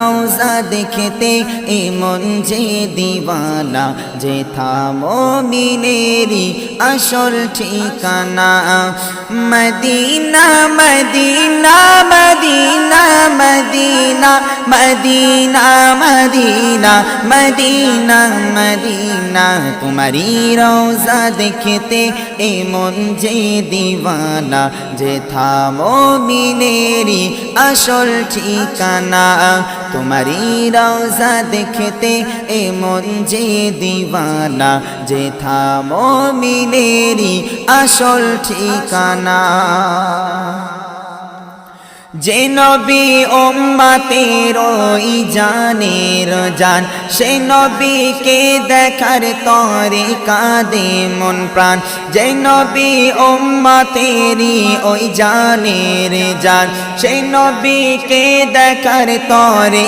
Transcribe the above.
রওজা দেখতে এমন যে দিওয়ানা, যেথা মুমিনেরি আসল ঠিকানা। মদিনা মদিনা মদিনা মদিনা মদিনা মদিনা মদিনা মদিনা, তোমারি রওজা দেখতে এমন যে দিওয়ানা, যেথা মুমিনেরি আসল ঠিকানা। তোমারি রওজা দেখতে এমন যে দিওয়ানা, যেথা মুমিনেরি আসল ঠিকানা। যে নবী উম্মতের ওই জানের জান, সে নবীকে দেখার তরে কাঁদে মন প্রাণ। যে নবী উম্মতেরি ওই জানের জান, সে নবীকে দেখার তরে